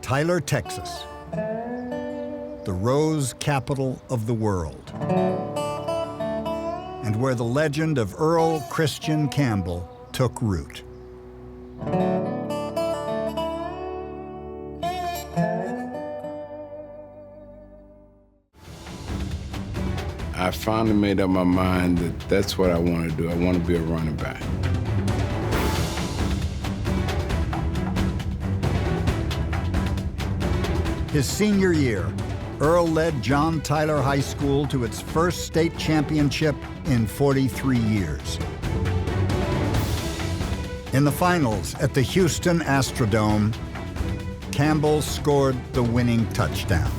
Tyler, Texas, the rose capital of the world, and where the legend of Earl Christian Campbell took root. I finally made up my mind that that's what I want to do. I want to be a running back. His senior year, Earl led John Tyler High School to its first state championship in 43 years. In the finals at the Houston Astrodome, Campbell scored the winning touchdown.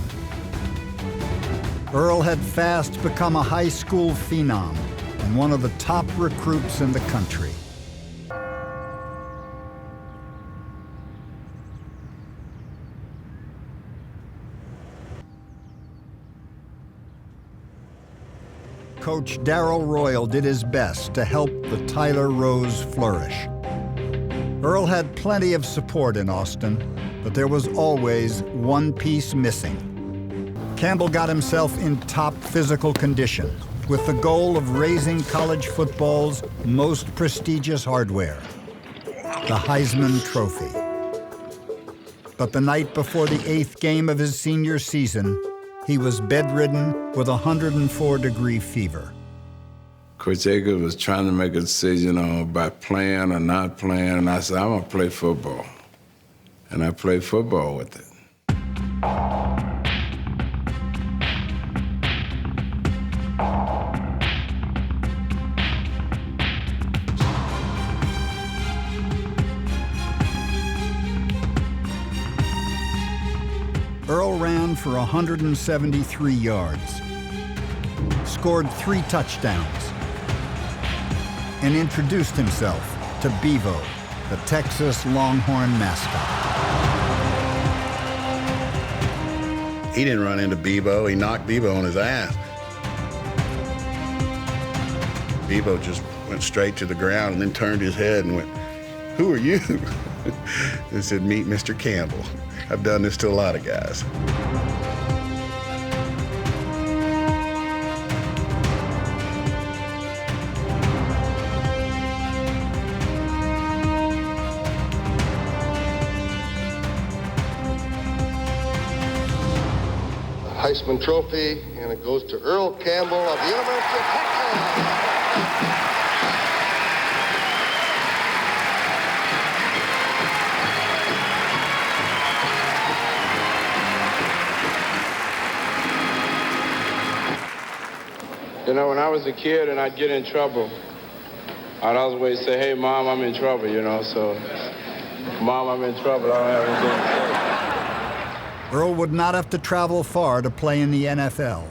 Earl had fast become a high school phenom and one of the top recruits in the country. Coach Darrell Royal did his best to help the Tyler Rose flourish. Earl had plenty of support in Austin, but there was always one piece missing. Campbell got himself in top physical condition with the goal of raising college football's most prestigious hardware, the Heisman Trophy. But the night before the 8th game of his senior season, he was bedridden with a 104-degree fever. Coach Akers was trying to make a decision on about playing or not playing, and I said, I'm gonna play football. And I played football with it. Earl ran for 173 yards, scored 3 touchdowns, and introduced himself to Bevo, the Texas Longhorn mascot. He didn't run into Bevo, he knocked Bevo on his ass. Bevo just went straight to the ground and then turned his head and went, "Who are you?" And said, "Meet Mr. Campbell. I've done this to a lot of guys." Heisman Trophy, and it goes to Earl Campbell of the University of Texas. You know, when I was a kid and I'd get in trouble, I'd always say, "Hey, Mom, I'm in trouble," you know, so, "Mom, I'm in trouble, I don't have anything to say." Earl would not have to travel far to play in the NFL.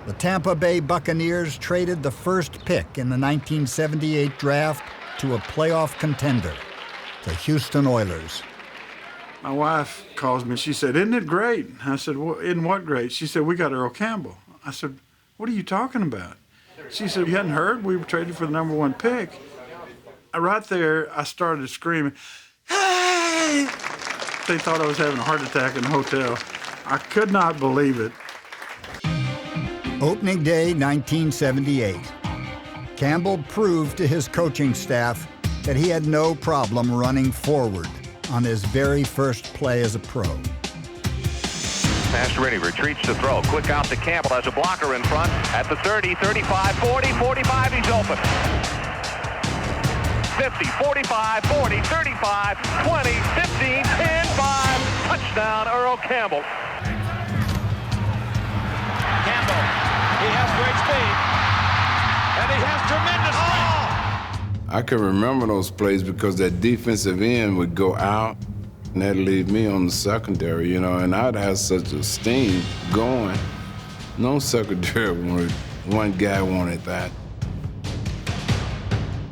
The Tampa Bay Buccaneers traded the first pick in the 1978 draft to a playoff contender, the Houston Oilers. My wife calls me, she said, "Isn't it great?" I said, "Well, isn't what great?" She said, "We got Earl Campbell." I said, "What are you talking about?" She said, "You hadn't heard? We were traded for the #1 pick." Right there, I started screaming, "Hey!" They thought I was having a heart attack in the hotel. I could not believe it. Opening day 1978. Campbell proved to his coaching staff that he had no problem running forward on his very first play as a pro. Pass ready, retreats to throw. Quick out to Campbell, has a blocker in front at the 30, 35, 40, 45, he's open. 50, 45, 40, 35, 20, 15, 10, 5. Touchdown, Earl Campbell. Campbell, he has great speed, and he has tremendous speed. I can remember those plays because that defensive end would go out, and that'd leave me on the secondary, you know, and I'd have such a steam going. No secondary wanted, one guy wanted that.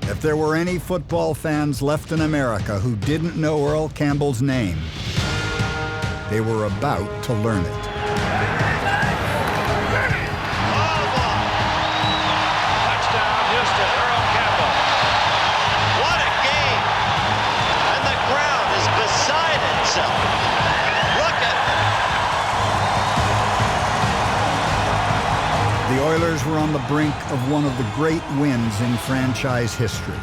If there were any football fans left in America who didn't know Earl Campbell's name, they were about to learn it. Touchdown, Houston, Earl Campbell. What a game! And the crowd is on the brink of one of the great wins in franchise history.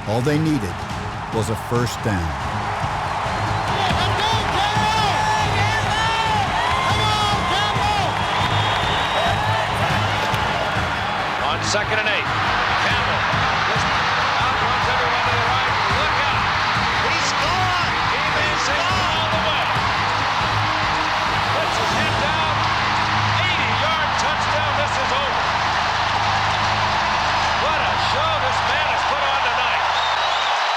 All they needed was a first down. On 2nd and 8, Campbell just outruns everyone to the right. Look out! He's gone! He is all the way. Puts his head down. 80-yard touchdown. This is over. What a show this man has put on tonight.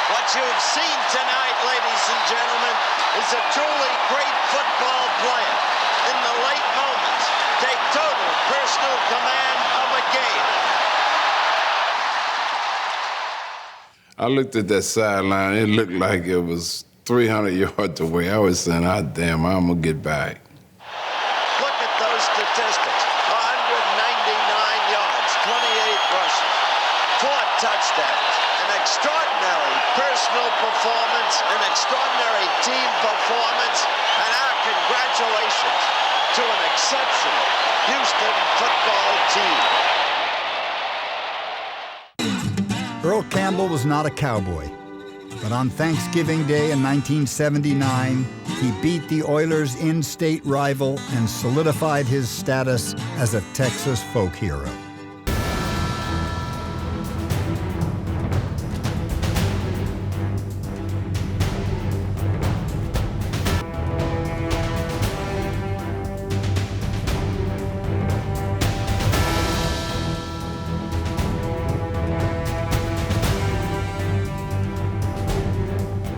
What you've seen tonight, ladies and gentlemen, is a truly great football player. In the late moments, take total personal command of a game. I looked at that sideline. It looked like it was 300 yards away. I was saying, damn, I'm going to get back. Look at those statistics. 199 yards, 28 rushes, 4 touchdowns. An extraordinary personal performance, an extraordinary team performance, and our congratulations to an exceptional Houston football team. Earl Campbell was not a cowboy, but on Thanksgiving Day in 1979, he beat the Oilers' in-state rival and solidified his status as a Texas folk hero.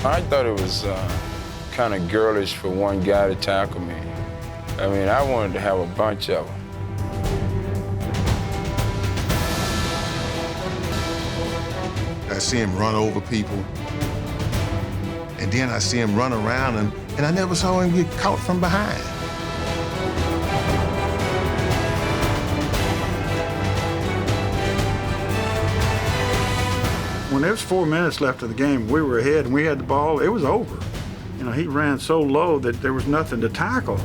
I thought it was kind of girlish for one guy to tackle me. I mean, I wanted to have a bunch of them. I see him run over people, and then I see him run around, and I never saw him get caught from behind. When there was 4 minutes left of the game, we were ahead and we had the ball, it was over. You know, he ran so low that there was nothing to tackle.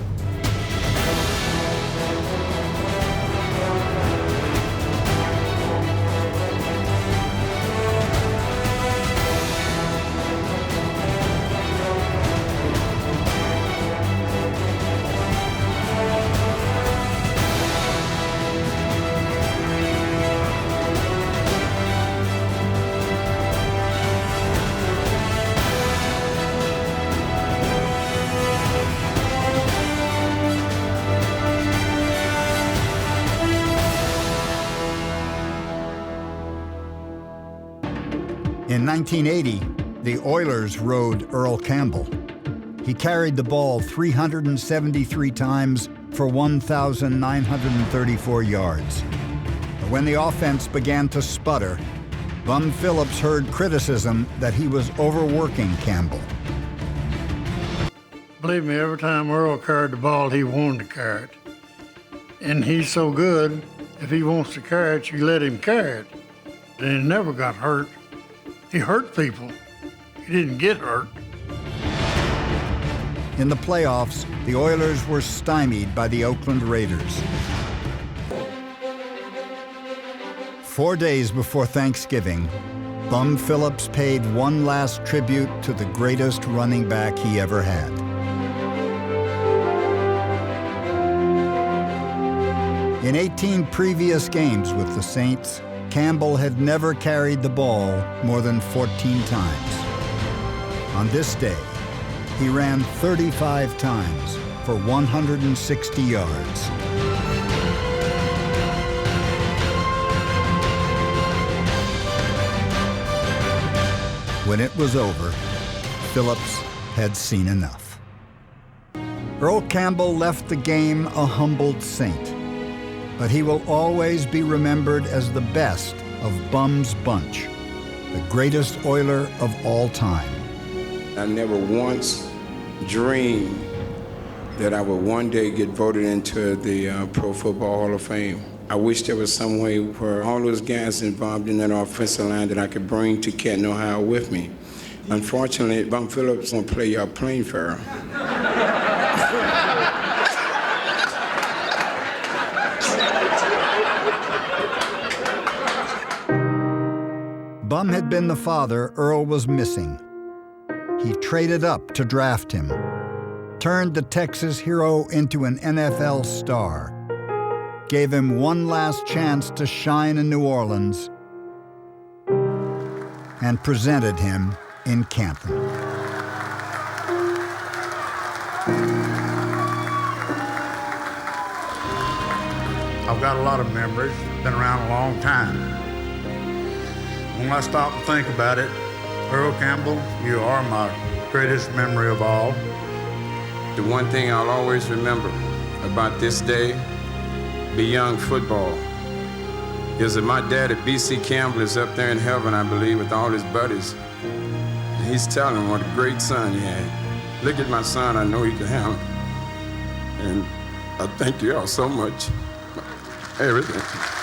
In 1980, the Oilers rode Earl Campbell. He carried the ball 373 times for 1,934 yards. But when the offense began to sputter, Bum Phillips heard criticism that he was overworking Campbell. Believe me, every time Earl carried the ball, he wanted to carry it. And he's so good, if he wants to carry it, you let him carry it. And he never got hurt. He hurt people. He didn't get hurt. In the playoffs, the Oilers were stymied by the Oakland Raiders. 4 days before Thanksgiving, Bum Phillips paid one last tribute to the greatest running back he ever had. In 18 previous games with the Saints, Campbell had never carried the ball more than 14 times. On this day, he ran 35 times for 160 yards. When it was over, Phillips had seen enough. Earl Campbell left the game a humbled saint, but he will always be remembered as the best of Bum's bunch, the greatest Oiler of all time. I never once dreamed that I would one day get voted into the Pro Football Hall of Fame. I wish there was some way for all those guys involved in that offensive line that I could bring to Canton, Ohio with me. Unfortunately, Bum Phillips won't play y'all plane fare. Bum had been the father Earl was missing. He traded up to draft him, turned the Texas hero into an NFL star, gave him one last chance to shine in New Orleans, and presented him in Canton. I've got a lot of memories, been around a long time. When I stop and think about it, Earl Campbell, you are my greatest memory of all. The one thing I'll always remember about this day, beyond football, is that my daddy, B.C. Campbell, is up there in heaven, I believe, with all his buddies. And he's telling them what a great son he had. Look at my son, I know he can handle it. And I thank you all so much. Everything.